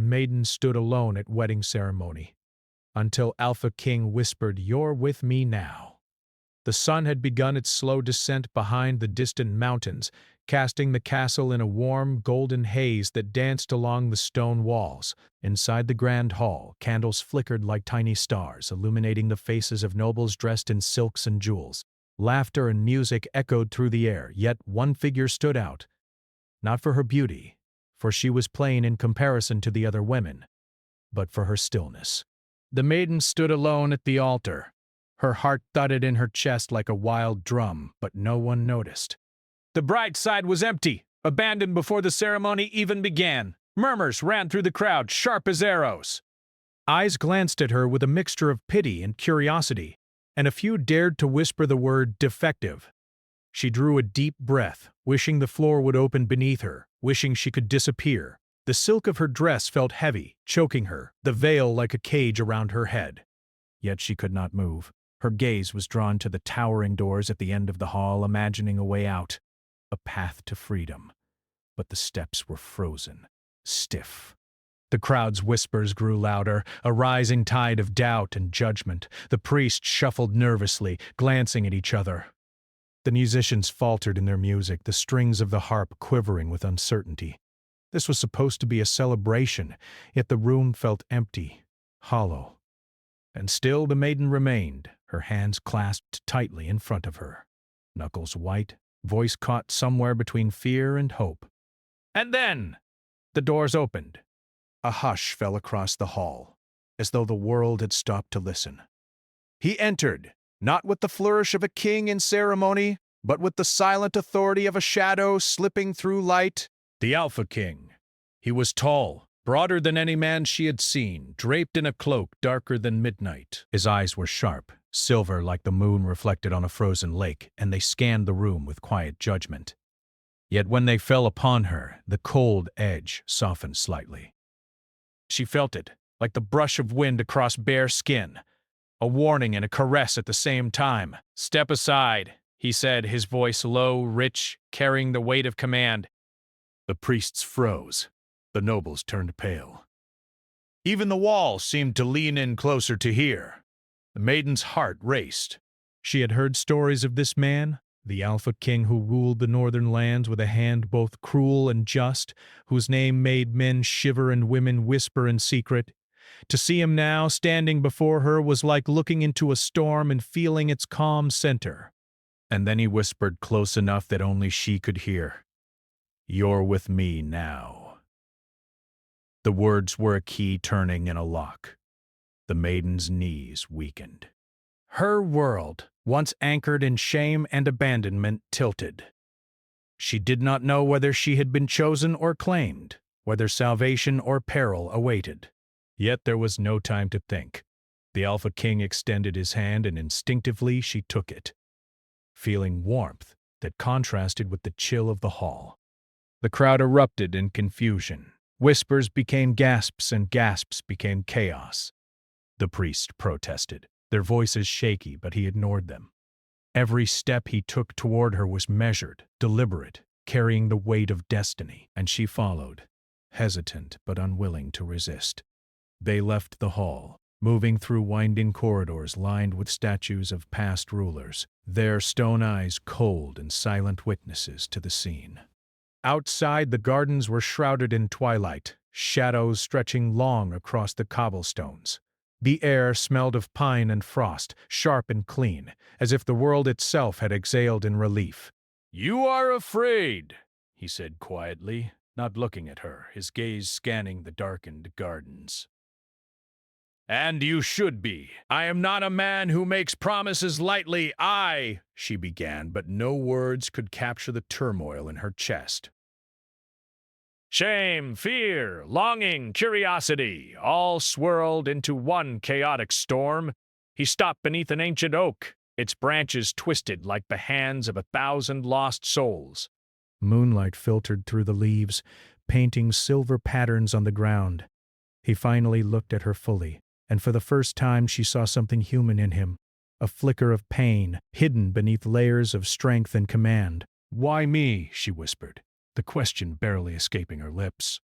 Maiden stood alone at wedding ceremony, until Alpha King whispered, "You're with me now." The sun had begun its slow descent behind the distant mountains, casting the castle in a warm, golden haze that danced along the stone walls. Inside the grand hall, candles flickered like tiny stars, illuminating the faces of nobles dressed in silks and jewels. Laughter and music echoed through the air, yet one figure stood out. Not for her beauty, for she was plain in comparison to the other women, but for her stillness. The maiden stood alone at the altar. Her heart thudded in her chest like a wild drum, but no one noticed. The bride's side was empty, abandoned before the ceremony even began. Murmurs ran through the crowd, sharp as arrows. Eyes glanced at her with a mixture of pity and curiosity, and a few dared to whisper the word defective. She drew a deep breath, wishing the floor would open beneath her, wishing she could disappear. The silk of her dress felt heavy, choking her, the veil like a cage around her head. Yet she could not move. Her gaze was drawn to the towering doors at the end of the hall, imagining a way out, a path to freedom. But the steps were frozen, stiff. The crowd's whispers grew louder, a rising tide of doubt and judgment. The priests shuffled nervously, glancing at each other. The musicians faltered in their music, the strings of the harp quivering with uncertainty. This was supposed to be a celebration, yet the room felt empty, hollow. And still the maiden remained, her hands clasped tightly in front of her. Knuckles white, voice caught somewhere between fear and hope. And then the doors opened. A hush fell across the hall, as though the world had stopped to listen. He entered, not with the flourish of a king in ceremony, but with the silent authority of a shadow slipping through light. The Alpha King. He was tall, broader than any man she had seen, draped in a cloak darker than midnight. His eyes were sharp, silver like the moon reflected on a frozen lake, and they scanned the room with quiet judgment. Yet when they fell upon her, the cold edge softened slightly. She felt it, like the brush of wind across bare skin, a warning and a caress at the same time. "Step aside," he said, his voice low, rich, carrying the weight of command. The priests froze. The nobles turned pale. Even the walls seemed to lean in closer to hear. The maiden's heart raced. She had heard stories of this man, the Alpha King who ruled the northern lands with a hand both cruel and just, whose name made men shiver and women whisper in secret. To see him now standing before her was like looking into a storm and feeling its calm center. And then he whispered close enough that only she could hear, "You're with me now." The words were a key turning in a lock. The maiden's knees weakened. Her world, once anchored in shame and abandonment, tilted. She did not know whether she had been chosen or claimed, whether salvation or peril awaited. Yet there was no time to think. The Alpha King extended his hand, and instinctively she took it, feeling warmth that contrasted with the chill of the hall. The crowd erupted in confusion. Whispers became gasps, and gasps became chaos. The priest protested, their voices shaky, but he ignored them. Every step he took toward her was measured, deliberate, carrying the weight of destiny, and she followed, hesitant but unwilling to resist. They left the hall, moving through winding corridors lined with statues of past rulers, their stone eyes cold and silent witnesses to the scene. Outside, the gardens were shrouded in twilight, shadows stretching long across the cobblestones. The air smelled of pine and frost, sharp and clean, as if the world itself had exhaled in relief. "You are afraid," he said quietly, not looking at her, his gaze scanning the darkened gardens. "And you should be. I am not a man who makes promises lightly. She began, but no words could capture the turmoil in her chest. Shame, fear, longing, curiosity, all swirled into one chaotic storm. He stopped beneath an ancient oak, its branches twisted like the hands of 1,000 lost souls. Moonlight filtered through the leaves, painting silver patterns on the ground. He finally looked at her fully, and for the first time she saw something human in him, a flicker of pain, hidden beneath layers of strength and command. "Why me?" she whispered, the question barely escaping her lips.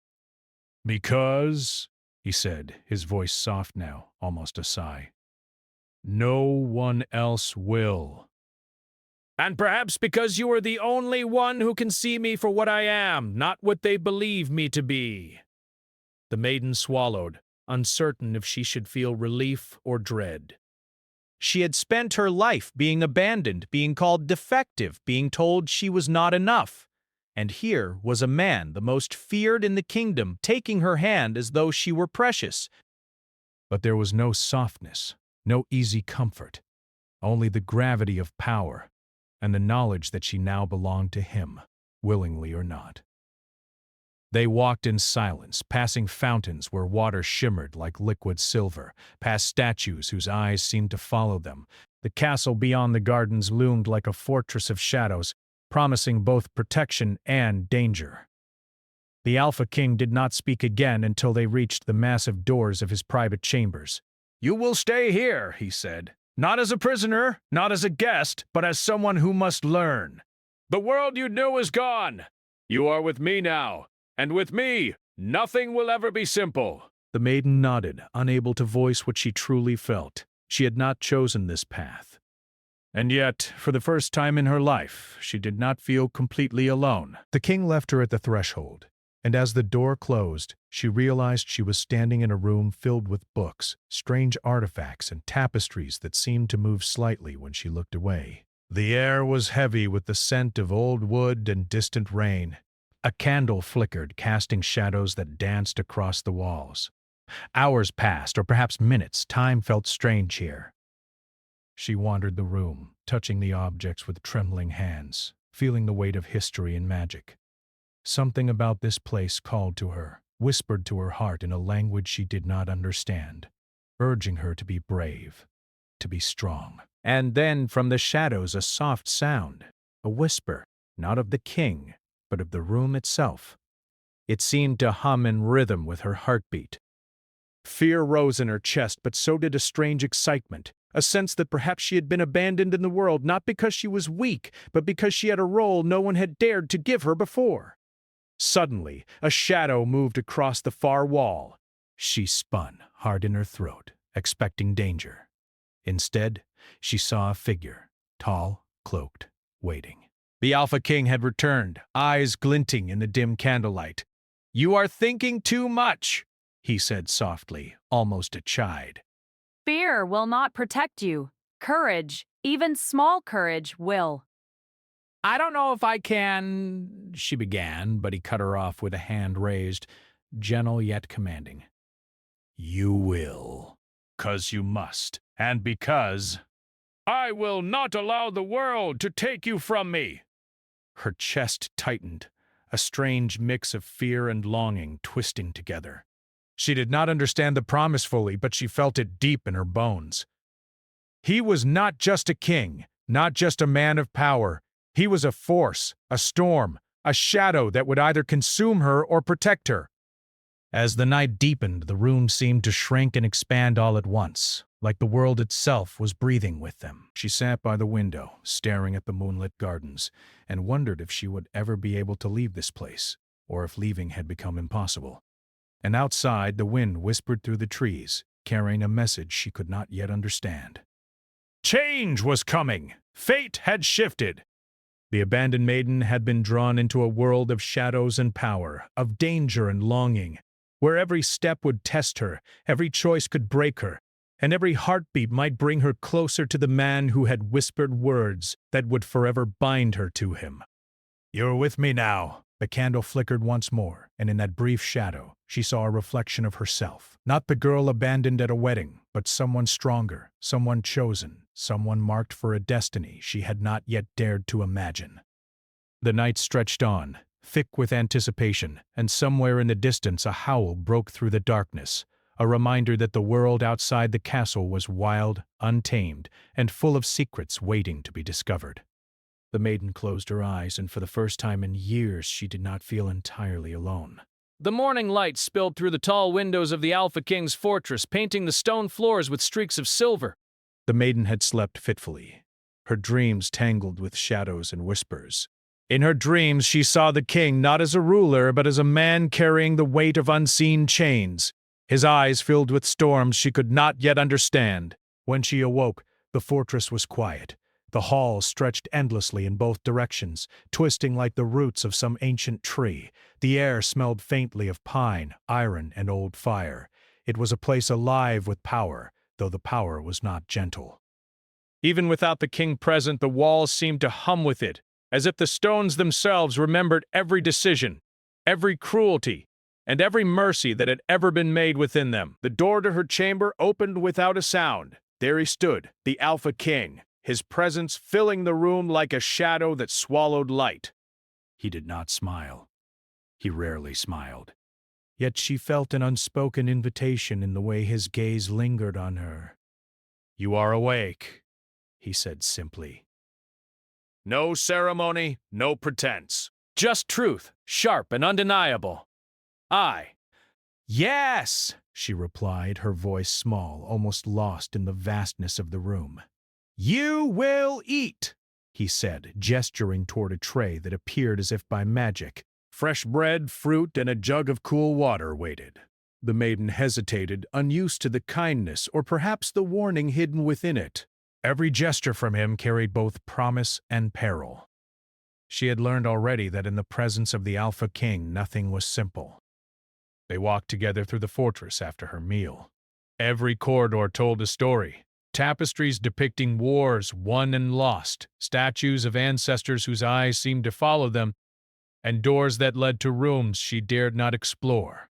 Because, he said, his voice soft now, almost a sigh, no one else will. And perhaps because you are the only one who can see me for what I am, not what they believe me to be. The maiden swallowed, uncertain if she should feel relief or dread. She had spent her life being abandoned, being called defective, being told she was not enough. And here was a man, the most feared in the kingdom, taking her hand as though she were precious. But there was no softness, no easy comfort, only the gravity of power, and the knowledge that she now belonged to him, willingly or not. They walked in silence, passing fountains where water shimmered like liquid silver, past statues whose eyes seemed to follow them. The castle beyond the gardens loomed like a fortress of shadows, promising both protection and danger. The Alpha King did not speak again until they reached the massive doors of his private chambers. "You will stay here," he said. "Not as a prisoner, not as a guest, but as someone who must learn. The world you knew is gone. You are with me now, and with me, nothing will ever be simple." The maiden nodded, unable to voice what she truly felt. She had not chosen this path. And yet, for the first time in her life, she did not feel completely alone. The king left her at the threshold, and as the door closed, she realized she was standing in a room filled with books, strange artifacts, and tapestries that seemed to move slightly when she looked away. The air was heavy with the scent of old wood and distant rain. A candle flickered, casting shadows that danced across the walls. Hours passed, or perhaps minutes. Time felt strange here. She wandered the room, touching the objects with trembling hands, feeling the weight of history and magic. Something about this place called to her, whispered to her heart in a language she did not understand, urging her to be brave, to be strong. And then from the shadows a soft sound, a whisper, not of the king, but of the room itself. It seemed to hum in rhythm with her heartbeat. Fear rose in her chest, but so did a strange excitement, a sense that perhaps she had been abandoned in the world not because she was weak, but because she had a role no one had dared to give her before. Suddenly, a shadow moved across the far wall. She spun, heart in her throat, expecting danger. Instead, she saw a figure, tall, cloaked, waiting. The Alpha King had returned, eyes glinting in the dim candlelight. "You are thinking too much," he said softly, almost a chide. Fear will not protect you. Courage, even small courage, will. "I don't know if I can," she began, but he cut her off with a hand raised, gentle yet commanding. "You will, 'cause you must, and because I will not allow the world to take you from me." Her chest tightened, a strange mix of fear and longing twisting together. She did not understand the promise fully, but she felt it deep in her bones. He was not just a king, not just a man of power. He was a force, a storm, a shadow that would either consume her or protect her. As the night deepened, the room seemed to shrink and expand all at once, like the world itself was breathing with them. She sat by the window, staring at the moonlit gardens, and wondered if she would ever be able to leave this place, or if leaving had become impossible. And outside, the wind whispered through the trees, carrying a message she could not yet understand. Change was coming! Fate had shifted! The abandoned maiden had been drawn into a world of shadows and power, of danger and longing, where every step would test her, every choice could break her, and every heartbeat might bring her closer to the man who had whispered words that would forever bind her to him. "You're with me now." The candle flickered once more, and in that brief shadow, she saw a reflection of herself. Not the girl abandoned at a wedding, but someone stronger, someone chosen, someone marked for a destiny she had not yet dared to imagine. The night stretched on, thick with anticipation, and somewhere in the distance a howl broke through the darkness, a reminder that the world outside the castle was wild, untamed, and full of secrets waiting to be discovered. The maiden closed her eyes, and for the first time in years she did not feel entirely alone. The morning light spilled through the tall windows of the Alpha King's fortress, painting the stone floors with streaks of silver. The maiden had slept fitfully, her dreams tangled with shadows and whispers. In her dreams, she saw the king not as a ruler, but as a man carrying the weight of unseen chains, his eyes filled with storms she could not yet understand. When she awoke, the fortress was quiet. The halls stretched endlessly in both directions, twisting like the roots of some ancient tree. The air smelled faintly of pine, iron, and old fire. It was a place alive with power, though the power was not gentle. Even without the king present, the walls seemed to hum with it, as if the stones themselves remembered every decision, every cruelty, and every mercy that had ever been made within them. The door to her chamber opened without a sound. There he stood, the Alpha King, his presence filling the room like a shadow that swallowed light. He did not smile. He rarely smiled. Yet she felt an unspoken invitation in the way his gaze lingered on her. "You are awake," he said simply. "No ceremony, no pretense. Just truth, sharp and undeniable. I." "Yes," she replied, her voice small, almost lost in the vastness of the room. "You will eat," he said, gesturing toward a tray that appeared as if by magic. Fresh bread, fruit, and a jug of cool water waited. The maiden hesitated, unused to the kindness or perhaps the warning hidden within it. Every gesture from him carried both promise and peril. She had learned already that in the presence of the Alpha King nothing was simple. They walked together through the fortress after her meal. Every corridor told a story. Tapestries depicting wars won and lost, statues of ancestors whose eyes seemed to follow them, and doors that led to rooms she dared not explore.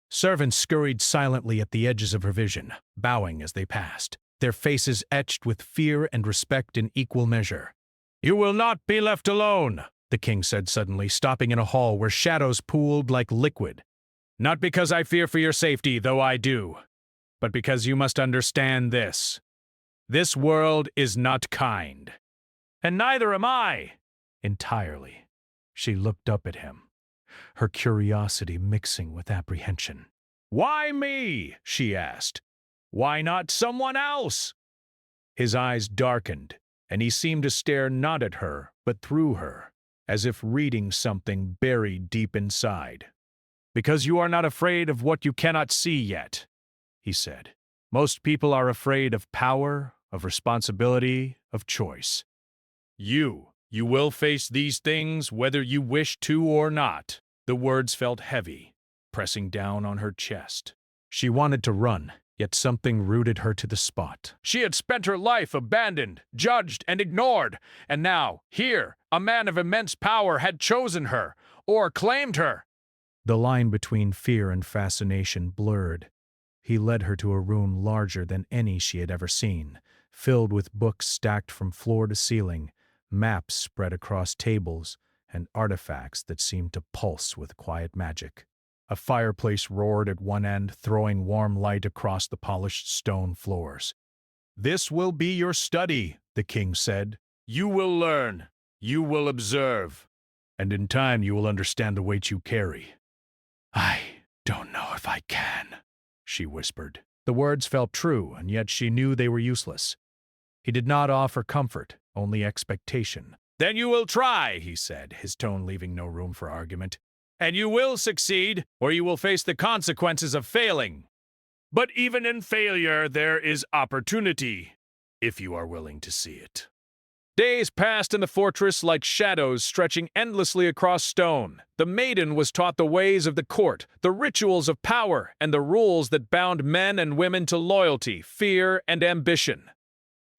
Servants scurried silently at the edges of her vision, bowing as they passed, their faces etched with fear and respect in equal measure. "You will not be left alone," the king said suddenly, stopping in a hall where shadows pooled like liquid. "Not because I fear for your safety, though I do, but because you must understand this. This world is not kind. And neither am I." Entirely. She looked up at him, her curiosity mixing with apprehension. "Why me?" she asked. "Why not someone else?" His eyes darkened, and he seemed to stare not at her, but through her, as if reading something buried deep inside. "Because you are not afraid of what you cannot see yet," he said. "Most people are afraid of power, of responsibility, of choice. You will face these things whether you wish to or not." The words felt heavy, pressing down on her chest. She wanted to run, yet something rooted her to the spot. She had spent her life abandoned, judged, and ignored, and now, here, a man of immense power had chosen her, or claimed her. The line between fear and fascination blurred. He led her to a room larger than any she had ever seen, filled with books stacked from floor to ceiling, maps spread across tables, and artifacts that seemed to pulse with quiet magic. A fireplace roared at one end, throwing warm light across the polished stone floors. "This will be your study," the king said. "You will learn, you will observe, and in time you will understand the weight you carry." "I don't know if I can," she whispered. The words felt true, and yet she knew they were useless. He did not offer comfort, only expectation. "Then you will try," he said, his tone leaving no room for argument. "And you will succeed, or you will face the consequences of failing. But even in failure, there is opportunity, if you are willing to see it." Days passed in the fortress like shadows stretching endlessly across stone. The maiden was taught the ways of the court, the rituals of power, and the rules that bound men and women to loyalty, fear, and ambition.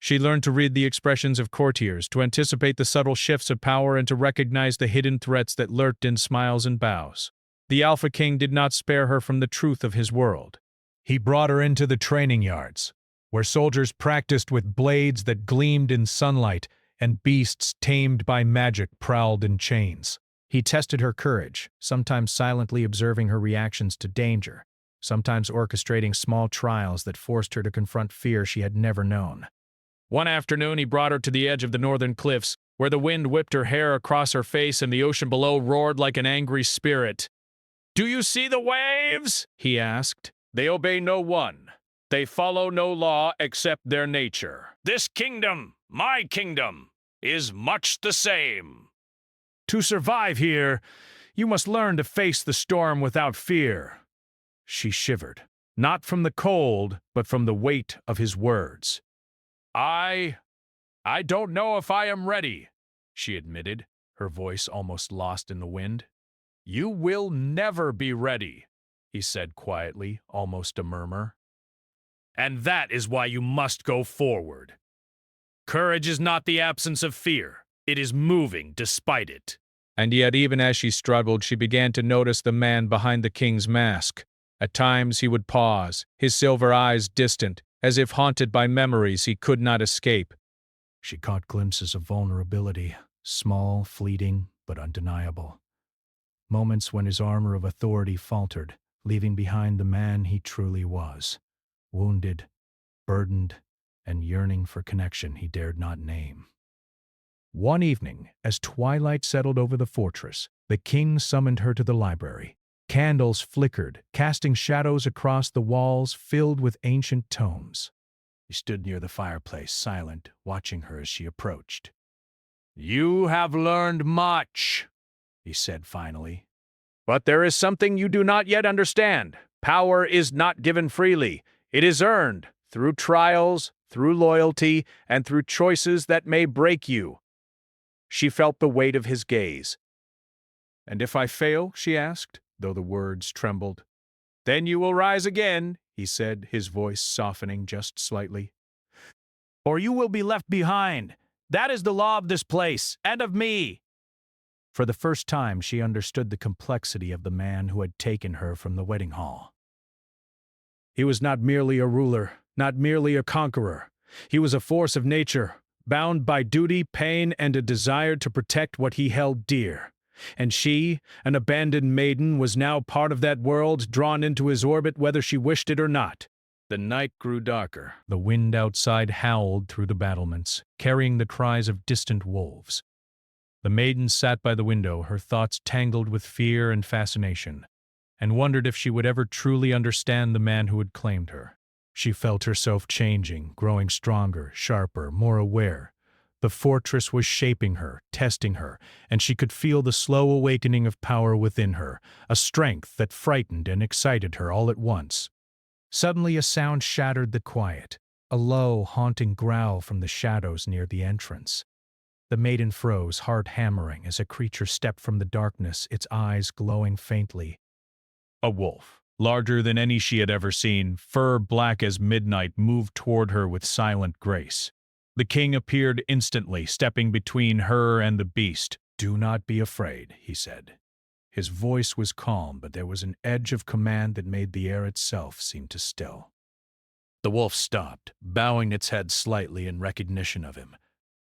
She learned to read the expressions of courtiers, to anticipate the subtle shifts of power, and to recognize the hidden threats that lurked in smiles and bows. The Alpha King did not spare her from the truth of his world. He brought her into the training yards, where soldiers practiced with blades that gleamed in sunlight and beasts tamed by magic prowled in chains. He tested her courage, sometimes silently observing her reactions to danger, sometimes orchestrating small trials that forced her to confront fear she had never known. One afternoon, he brought her to the edge of the northern cliffs, where the wind whipped her hair across her face and the ocean below roared like an angry spirit. "Do you see the waves?" he asked. "They obey no one. They follow no law except their nature. This kingdom, my kingdom, is much the same." To survive here, you must learn to face the storm without fear." She shivered, not from the cold, but from the weight of his words. I don't know if I am ready," she admitted, her voice almost lost in the wind. "You will never be ready," he said quietly, almost a murmur. "And that is why you must go forward. Courage is not the absence of fear. It is moving despite it." And yet, even as she struggled, she began to notice the man behind the king's mask. At times he would pause, his silver eyes distant, as if haunted by memories he could not escape. She caught glimpses of vulnerability, small, fleeting, but undeniable. Moments when his armor of authority faltered, leaving behind the man he truly was, wounded, burdened, and yearning for connection he dared not name. One evening, as twilight settled over the fortress, the king summoned her to the library. Candles flickered, casting shadows across the walls filled with ancient tomes. He stood near the fireplace, silent, watching her as she approached. "You have learned much," he said finally. "But there is something you do not yet understand. Power is not given freely. It is earned, through trials, through loyalty, and through choices that may break you." She felt the weight of his gaze. "And if I fail?" she asked, though the words trembled. "Then you will rise again," he said, his voice softening just slightly. "Or you will be left behind. That is the law of this place, and of me." For the first time, she understood the complexity of the man who had taken her from the wedding hall. He was not merely a ruler, not merely a conqueror. He was a force of nature, bound by duty, pain, and a desire to protect what he held dear. And she, an abandoned maiden, was now part of that world, drawn into his orbit whether she wished it or not. The night grew darker. The wind outside howled through the battlements, carrying the cries of distant wolves. The maiden sat by the window, her thoughts tangled with fear and fascination, and wondered if she would ever truly understand the man who had claimed her. She felt herself changing, growing stronger, sharper, more aware. The fortress was shaping her, testing her, and she could feel the slow awakening of power within her, a strength that frightened and excited her all at once. Suddenly a sound shattered the quiet, a low, haunting growl from the shadows near the entrance. The maiden froze, heart hammering, as a creature stepped from the darkness, its eyes glowing faintly. A wolf, larger than any she had ever seen, fur black as midnight, moved toward her with silent grace. The king appeared instantly, stepping between her and the beast. "Do not be afraid," he said. His voice was calm, but there was an edge of command that made the air itself seem to still. The wolf stopped, bowing its head slightly in recognition of him.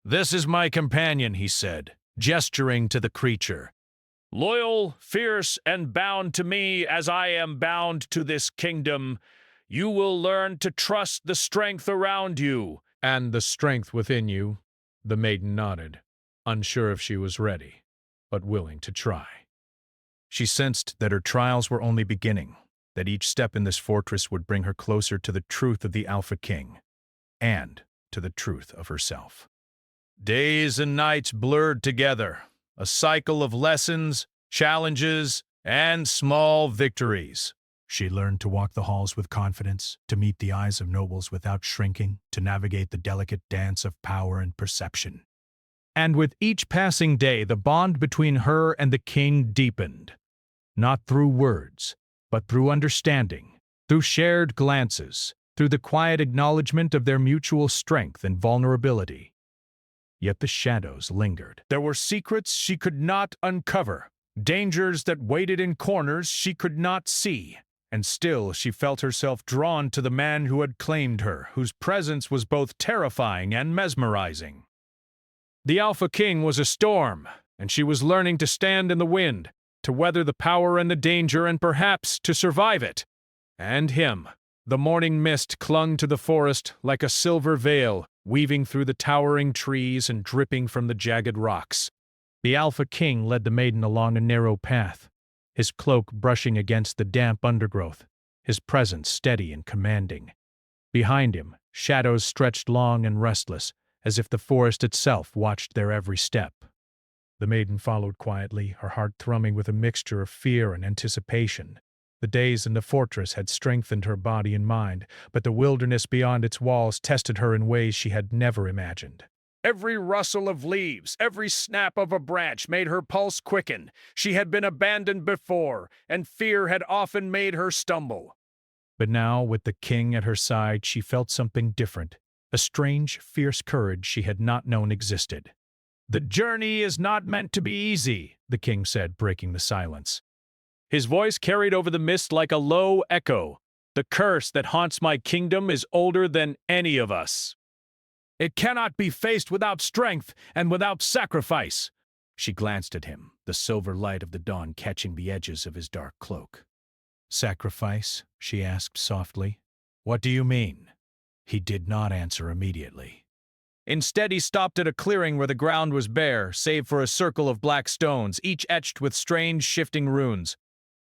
"This is my companion," he said, gesturing to the creature. "Loyal, fierce, and bound to me as I am bound to this kingdom, you will learn to trust the strength around you." "And the strength within you," the maiden nodded, unsure if she was ready, but willing to try. She sensed that her trials were only beginning, that each step in this fortress would bring her closer to the truth of the Alpha King, and to the truth of herself. Days and nights blurred together, a cycle of lessons, challenges, and small victories. She learned to walk the halls with confidence, to meet the eyes of nobles without shrinking, to navigate the delicate dance of power and perception. And with each passing day, the bond between her and the king deepened, not through words, but through understanding, through shared glances, through the quiet acknowledgement of their mutual strength and vulnerability. Yet the shadows lingered. There were secrets she could not uncover, dangers that waited in corners she could not see. And still she felt herself drawn to the man who had claimed her, whose presence was both terrifying and mesmerizing. The Alpha King was a storm, and she was learning to stand in the wind, to weather the power and the danger, and perhaps to survive it. And him. The morning mist clung to the forest like a silver veil, weaving through the towering trees and dripping from the jagged rocks. The Alpha King led the maiden along a narrow path, his cloak brushing against the damp undergrowth, his presence steady and commanding. Behind him, shadows stretched long and restless, as if the forest itself watched their every step. The maiden followed quietly, her heart thrumming with a mixture of fear and anticipation. The days in the fortress had strengthened her body and mind, but the wilderness beyond its walls tested her in ways she had never imagined. Every rustle of leaves, every snap of a branch made her pulse quicken. She had been abandoned before, and fear had often made her stumble. But now, with the king at her side, she felt something different, a strange, fierce courage she had not known existed. "The journey is not meant to be easy," the king said, breaking the silence. His voice carried over the mist like a low echo. "The curse that haunts my kingdom is older than any of us. It cannot be faced without strength and without sacrifice." She glanced at him, the silver light of the dawn catching the edges of his dark cloak. "Sacrifice?" she asked softly. "What do you mean?" He did not answer immediately. Instead, he stopped at a clearing where the ground was bare, save for a circle of black stones, each etched with strange, shifting runes.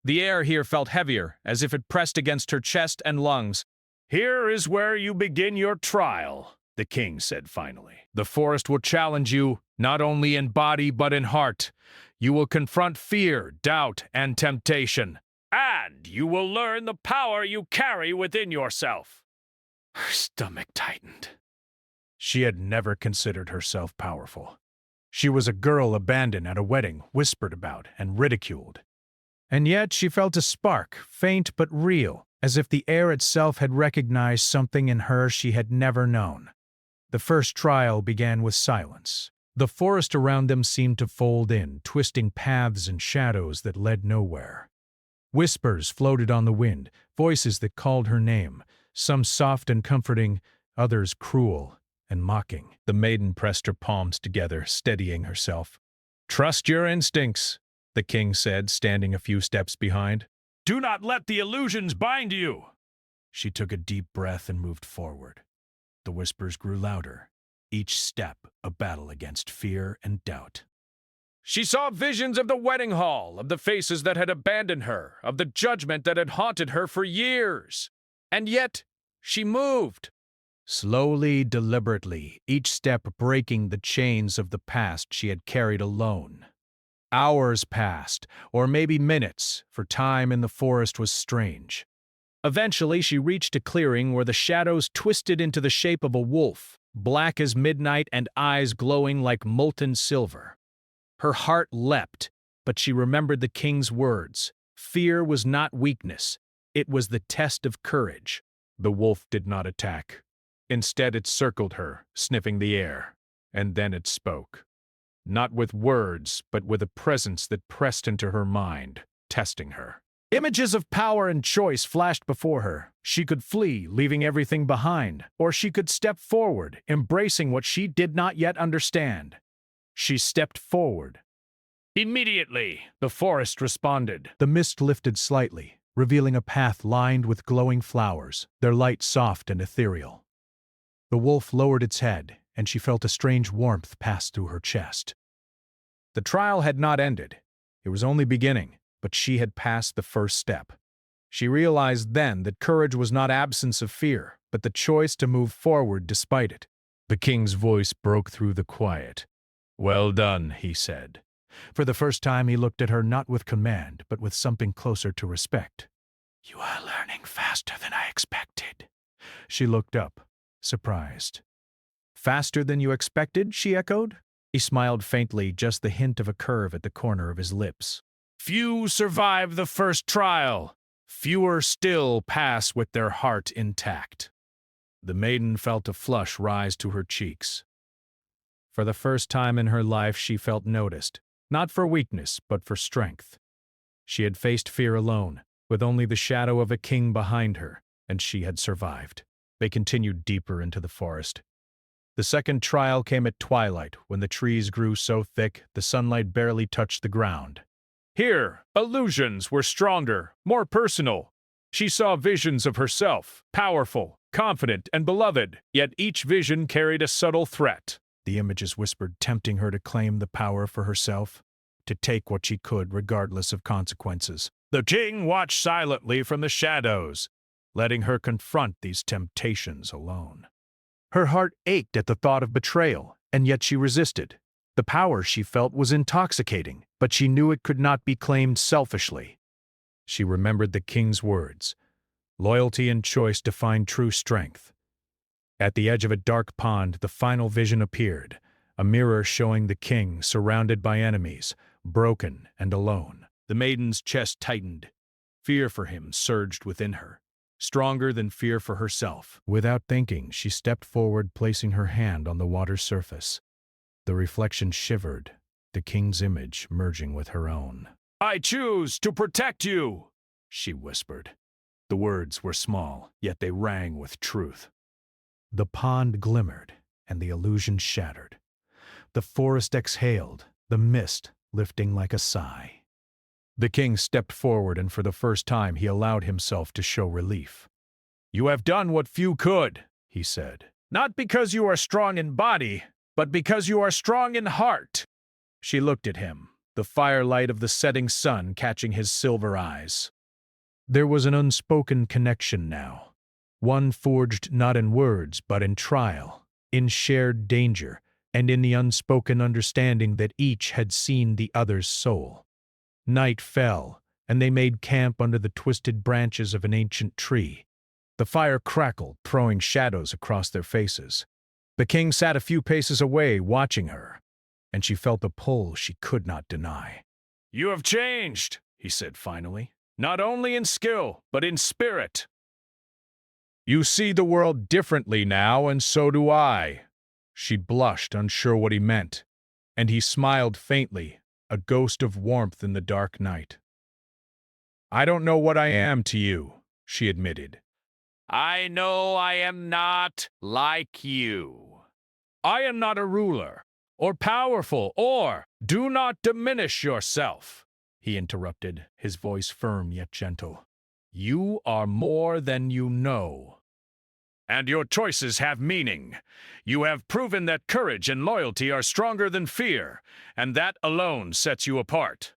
The air here felt heavier, as if it pressed against her chest and lungs. "Here is where you begin your trial," the king said finally. "The forest will challenge you, not only in body but in heart. You will confront fear, doubt, and temptation. And you will learn the power you carry within yourself." Her stomach tightened. She had never considered herself powerful. She was a girl abandoned at a wedding, whispered about, and ridiculed. And yet she felt a spark, faint but real, as if the air itself had recognized something in her she had never known. The first trial began with silence. The forest around them seemed to fold in, twisting paths and shadows that led nowhere. Whispers floated on the wind, voices that called her name, some soft and comforting, others cruel and mocking. The maiden pressed her palms together, steadying herself. "Trust your instincts," the king said, standing a few steps behind. "Do not let the illusions bind you." She took a deep breath and moved forward. The whispers grew louder, each step a battle against fear and doubt. She saw visions of the wedding hall, of the faces that had abandoned her, of the judgment that had haunted her for years. And yet, she moved. Slowly, deliberately, each step breaking the chains of the past she had carried alone. Hours passed, or maybe minutes, for time in the forest was strange. Eventually, she reached a clearing where the shadows twisted into the shape of a wolf, black as midnight and eyes glowing like molten silver. Her heart leapt, but she remembered the king's words. Fear was not weakness. It was the test of courage. The wolf did not attack. Instead, it circled her, sniffing the air. And then it spoke. Not with words, but with a presence that pressed into her mind, testing her. Images of power and choice flashed before her. She could flee, leaving everything behind, or she could step forward, embracing what she did not yet understand. She stepped forward. Immediately, the forest responded. The mist lifted slightly, revealing a path lined with glowing flowers, their light soft and ethereal. The wolf lowered its head, and she felt a strange warmth pass through her chest. The trial had not ended. It was only beginning, but she had passed the first step. She realized then that courage was not absence of fear, but the choice to move forward despite it. The king's voice broke through the quiet. "Well done," he said. For the first time he looked at her not with command, but with something closer to respect. "You are learning faster than I expected." She looked up, surprised. "Faster than you expected?" she echoed. He smiled faintly, just the hint of a curve at the corner of his lips. "Few survive the first trial. Fewer still pass with their heart intact." The maiden felt a flush rise to her cheeks. For the first time in her life she felt noticed, not for weakness, but for strength. She had faced fear alone, with only the shadow of a king behind her, and she had survived. They continued deeper into the forest. The second trial came at twilight, when the trees grew so thick the sunlight barely touched the ground. Here, illusions were stronger, more personal. She saw visions of herself, powerful, confident, and beloved, yet each vision carried a subtle threat. The images whispered, tempting her to claim the power for herself, to take what she could regardless of consequences. The king watched silently from the shadows, letting her confront these temptations alone. Her heart ached at the thought of betrayal, and yet she resisted. The power she felt was intoxicating, but she knew it could not be claimed selfishly. She remembered the king's words. Loyalty and choice define true strength. At the edge of a dark pond, the final vision appeared, a mirror showing the king surrounded by enemies, broken and alone. The maiden's chest tightened. Fear for him surged within her, stronger than fear for herself. Without thinking, she stepped forward, placing her hand on the water's surface. The reflection shivered, the king's image merging with her own. "I choose to protect you," she whispered. The words were small, yet they rang with truth. The pond glimmered, and the illusion shattered. The forest exhaled, the mist lifting like a sigh. The king stepped forward, and for the first time he allowed himself to show relief. "You have done what few could," he said. "Not because you are strong in body, but because you are strong in heart." She looked at him, the firelight of the setting sun catching his silver eyes. There was an unspoken connection now, one forged not in words but in trial, in shared danger, and in the unspoken understanding that each had seen the other's soul. Night fell, and they made camp under the twisted branches of an ancient tree. The fire crackled, throwing shadows across their faces. The king sat a few paces away, watching her, and she felt a pull she could not deny. "You have changed," he said finally. "Not only in skill, but in spirit. You see the world differently now, and so do I." She blushed, unsure what he meant, and he smiled faintly, a ghost of warmth in the dark night. "I don't know what I am to you," she admitted. "I know I am not like you. I am not a ruler, or powerful, or do not diminish yourself," he interrupted, his voice firm yet gentle. "You are more than you know. And your choices have meaning. You have proven that courage and loyalty are stronger than fear, and that alone sets you apart."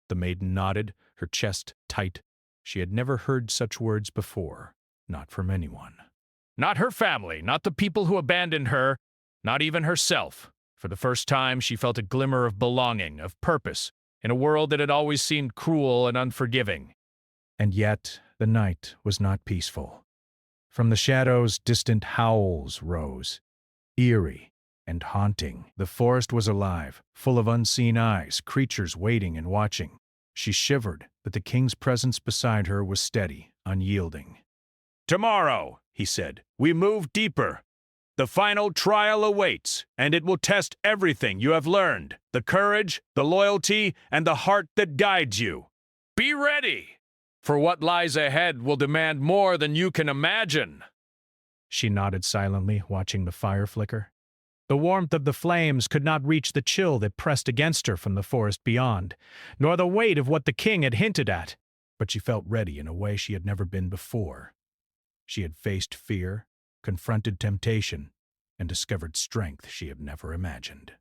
The maiden nodded, her chest tight. She had never heard such words before, not from anyone. Not her family, not the people who abandoned her, not even herself. For the first time, she felt a glimmer of belonging, of purpose, in a world that had always seemed cruel and unforgiving. And yet, the night was not peaceful. From the shadows, distant howls rose, eerie and haunting. The forest was alive, full of unseen eyes, creatures waiting and watching. She shivered, but the king's presence beside her was steady, unyielding. "Tomorrow," he said, "we move deeper. The final trial awaits, and it will test everything you have learned, the courage, the loyalty, and the heart that guides you. Be ready, for what lies ahead will demand more than you can imagine." She nodded silently, watching the fire flicker. The warmth of the flames could not reach the chill that pressed against her from the forest beyond, nor the weight of what the king had hinted at, but she felt ready in a way she had never been before. She had faced fear, confronted temptation, and discovered strength she had never imagined.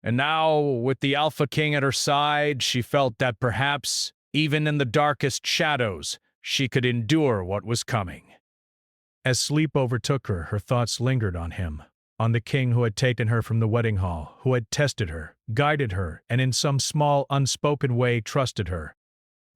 And now, with the Alpha King at her side, she felt that perhaps, even in the darkest shadows, she could endure what was coming. As sleep overtook her, her thoughts lingered on him, on the king who had taken her from the wedding hall, who had tested her, guided her, and in some small, unspoken way trusted her.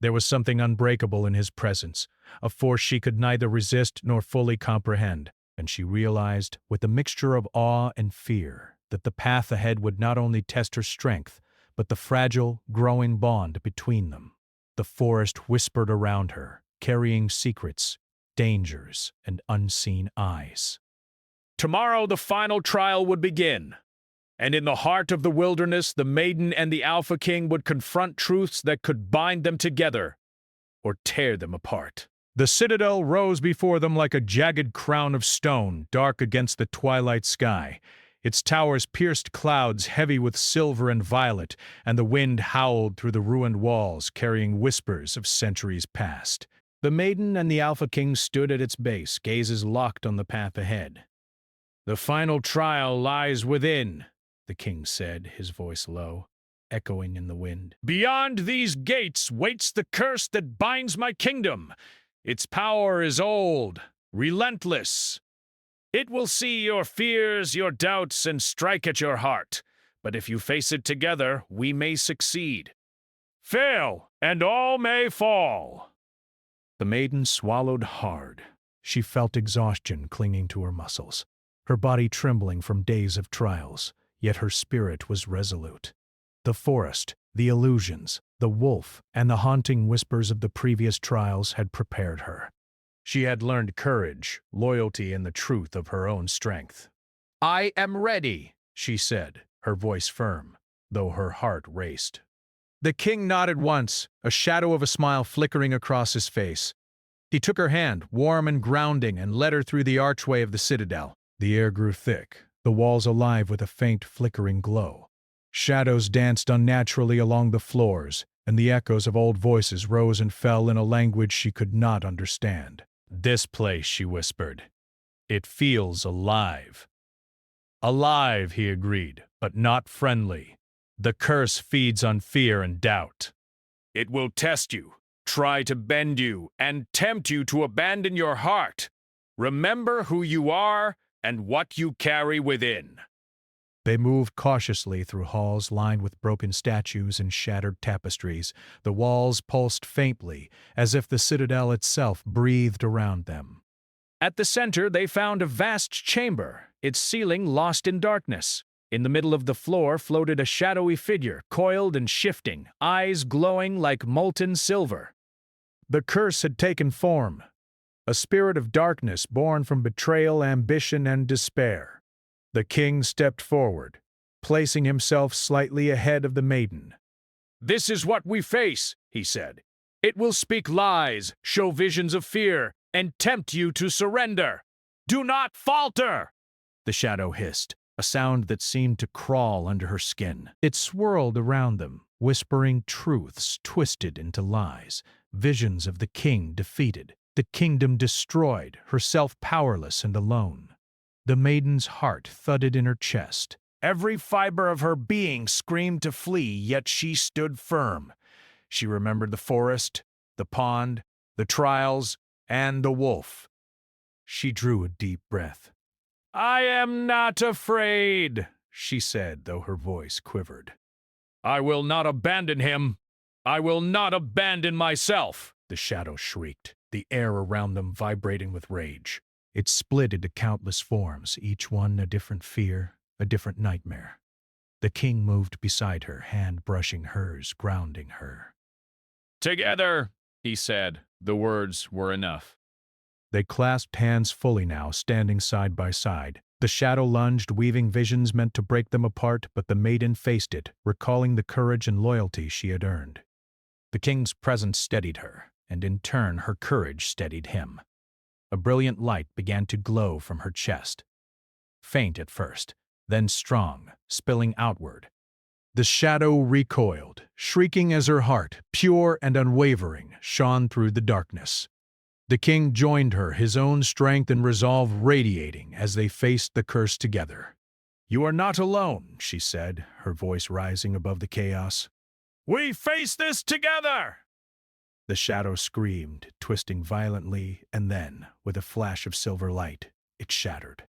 There was something unbreakable in his presence, a force she could neither resist nor fully comprehend, and she realized, with a mixture of awe and fear, that the path ahead would not only test her strength, but the fragile, growing bond between them. The forest whispered around her, carrying secrets, dangers, and unseen eyes. Tomorrow the final trial would begin, and in the heart of the wilderness the Maiden and the Alpha King would confront truths that could bind them together or tear them apart. The citadel rose before them like a jagged crown of stone, dark against the twilight sky. Its towers pierced clouds heavy with silver and violet, and the wind howled through the ruined walls, carrying whispers of centuries past. The Maiden and the Alpha King stood at its base, gazes locked on the path ahead. "The final trial lies within," the king said, his voice low, echoing in the wind. "Beyond these gates waits the curse that binds my kingdom. Its power is old, relentless. It will see your fears, your doubts, and strike at your heart. but if you face it together, we may succeed. Fail, and all may fall. The maiden swallowed hard. She felt exhaustion clinging to her muscles, her body trembling from days of trials, yet her spirit was resolute. The forest, the illusions, the wolf, and the haunting whispers of the previous trials had prepared her. She had learned courage, loyalty, and the truth of her own strength. "I am ready," she said, her voice firm, though her heart raced. The king nodded once, a shadow of a smile flickering across his face. He took her hand, warm and grounding, and led her through the archway of the citadel. The air grew thick, the walls alive with a faint flickering glow. Shadows danced unnaturally along the floors, and the echoes of old voices rose and fell in a language she could not understand. "This place," she whispered. "It feels alive." "Alive," he agreed, "but not friendly. The curse feeds on fear and doubt. It will test you, try to bend you, and tempt you to abandon your heart. Remember who you are and what you carry within." They moved cautiously through halls lined with broken statues and shattered tapestries. The walls pulsed faintly, as if the citadel itself breathed around them. At the center, they found a vast chamber, its ceiling lost in darkness. In the middle of the floor floated a shadowy figure, coiled and shifting, eyes glowing like molten silver. The curse had taken form, a spirit of darkness born from betrayal, ambition, and despair. The king stepped forward, placing himself slightly ahead of the maiden. "This is what we face," he said. "It will speak lies, show visions of fear, and tempt you to surrender. Do not falter!" The shadow hissed, a sound that seemed to crawl under her skin. It swirled around them, whispering truths twisted into lies, visions of the king defeated, the kingdom destroyed, herself powerless and alone. The maiden's heart thudded in her chest. Every fiber of her being screamed to flee, yet she stood firm. She remembered the forest, the pond, the trials, and the wolf. She drew a deep breath. "I am not afraid," she said, though her voice quivered. "I will not abandon him. I will not abandon myself," the shadow shrieked, the air around them vibrating with rage. It split into countless forms, each one a different fear, a different nightmare. The king moved beside her, hand brushing hers, grounding her. "Together," he said. The words were enough. They clasped hands fully now, standing side by side. The shadow lunged, weaving visions meant to break them apart, but the maiden faced it, recalling the courage and loyalty she had earned. The king's presence steadied her, and in turn her courage steadied him. A brilliant light began to glow from her chest. Faint at first, then strong, spilling outward. The shadow recoiled, shrieking as her heart, pure and unwavering, shone through the darkness. The king joined her, his own strength and resolve radiating as they faced the curse together. "You are not alone," she said, her voice rising above the chaos. "We face this together!" The shadow screamed, twisting violently, and then, with a flash of silver light, it shattered.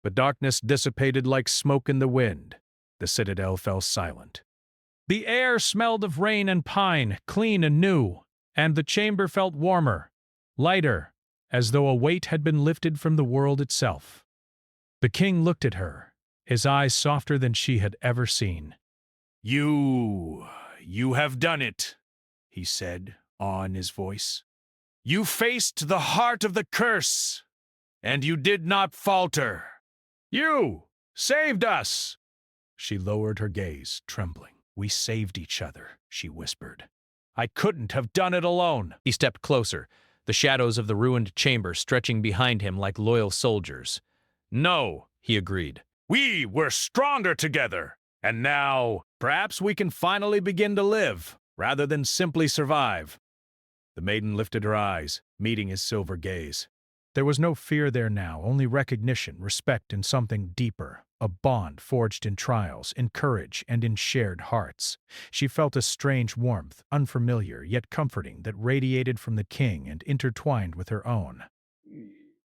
The darkness dissipated like smoke in the wind. The citadel fell silent. The air smelled of rain and pine, clean and new, and the chamber felt warmer, lighter, as though a weight had been lifted from the world itself. The king looked at her, his eyes softer than she had ever seen. You have done it," he said, awe in his voice. "You faced the heart of the curse, and you did not falter. You saved us." She lowered her gaze, trembling. "We saved each other," she whispered. "I couldn't have done it alone." He stepped closer, the shadows of the ruined chamber stretching behind him like loyal soldiers. "No," he agreed. "We were stronger together, and now perhaps we can finally begin to live, rather than simply survive." The maiden lifted her eyes, meeting his silver gaze. There was no fear there now, only recognition, respect, and something deeper, a bond forged in trials, in courage, and in shared hearts. She felt a strange warmth, unfamiliar yet comforting, that radiated from the king and intertwined with her own.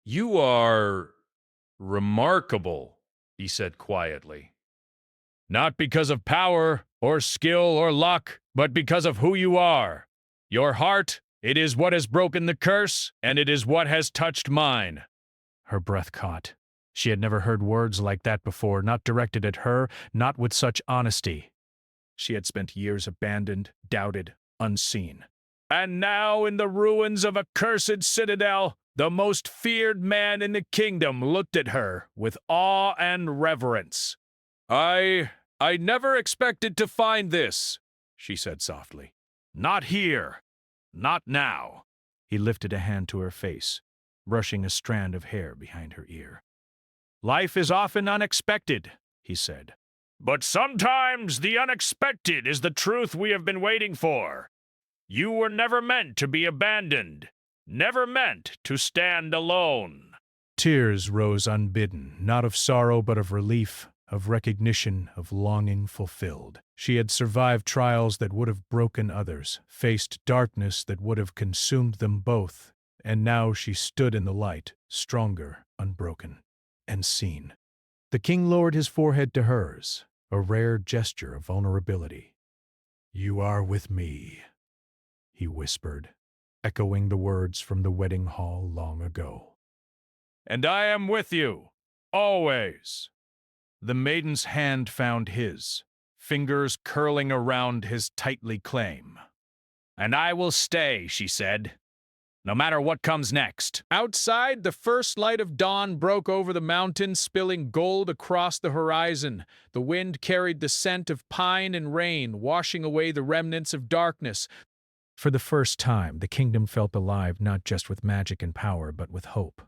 "You are remarkable," he said quietly. Not because of power, or skill, or luck, but because of who you are. Your heart, it is what has broken the curse, and it is what has touched mine." Her breath caught. She had never heard words like that before, not directed at her, not with such honesty. She had spent years abandoned, doubted, unseen. And now, in the ruins of a cursed citadel, the most feared man in the kingdom looked at her with awe and reverence. I never expected to find this," she said softly. "Not here. Not now." He lifted a hand to her face, brushing a strand of hair behind her ear. "Life is often unexpected," he said. "But sometimes the unexpected is the truth we have been waiting for. You were never meant to be abandoned, never meant to stand alone." Tears rose unbidden, not of sorrow but of relief, of recognition, of longing fulfilled. She had survived trials that would have broken others, faced darkness that would have consumed them both, and now she stood in the light, stronger, unbroken, and seen. The king lowered his forehead to hers, a rare gesture of vulnerability. "You are with me," he whispered, echoing the words from the wedding hall long ago. "And I am with you, always." The maiden's hand found his, fingers curling around his tightly claim. "And I will stay," she said, "no matter what comes next." Outside, the first light of dawn broke over the mountains, spilling gold across the horizon. The wind carried the scent of pine and rain, washing away the remnants of darkness. For the first time, the kingdom felt alive not just with magic and power, but with hope.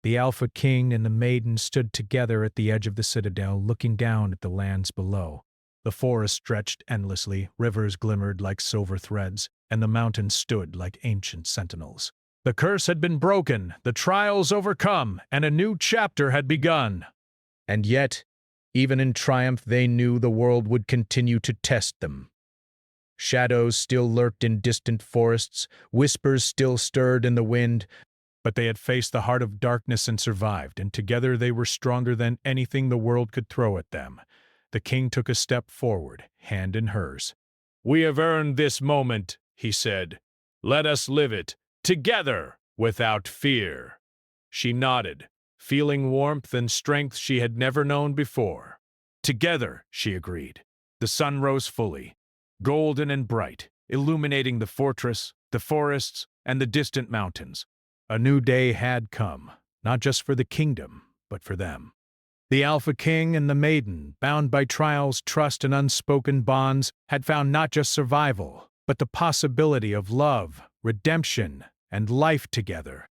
The Alpha King and the Maiden stood together at the edge of the citadel, looking down at the lands below. The forest stretched endlessly, rivers glimmered like silver threads, and the mountains stood like ancient sentinels. The curse had been broken, the trials overcome, and a new chapter had begun. And yet, even in triumph, they knew the world would continue to test them. Shadows still lurked in distant forests, whispers still stirred in the wind, but they had faced the heart of darkness and survived, and together they were stronger than anything the world could throw at them. The king took a step forward, hand in hers. "We have earned this moment," he said. "Let us live it, together, without fear." She nodded, feeling warmth and strength she had never known before. "Together," she agreed. The sun rose fully, golden and bright, illuminating the fortress, the forests, and the distant mountains. A new day had come, not just for the kingdom, but for them. The Alpha King and the Maiden, bound by trials, trust, and unspoken bonds, had found not just survival, but the possibility of love, redemption, and life together.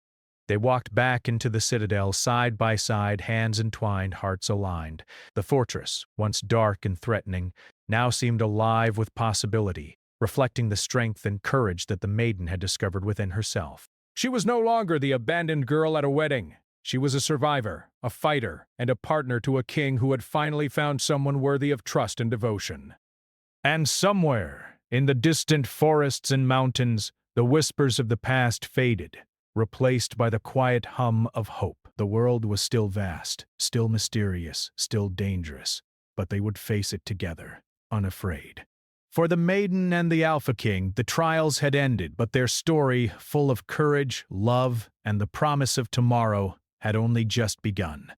They walked back into the citadel side by side, hands entwined, hearts aligned. The fortress, once dark and threatening, now seemed alive with possibility, reflecting the strength and courage that the Maiden had discovered within herself. She was no longer the abandoned girl at a wedding. She was a survivor, a fighter, and a partner to a king who had finally found someone worthy of trust and devotion. And somewhere, in the distant forests and mountains, the whispers of the past faded, replaced by the quiet hum of hope. The world was still vast, still mysterious, still dangerous, but they would face it together, unafraid. For the Maiden and the Alpha King, the trials had ended, but their story, full of courage, love, and the promise of tomorrow, had only just begun.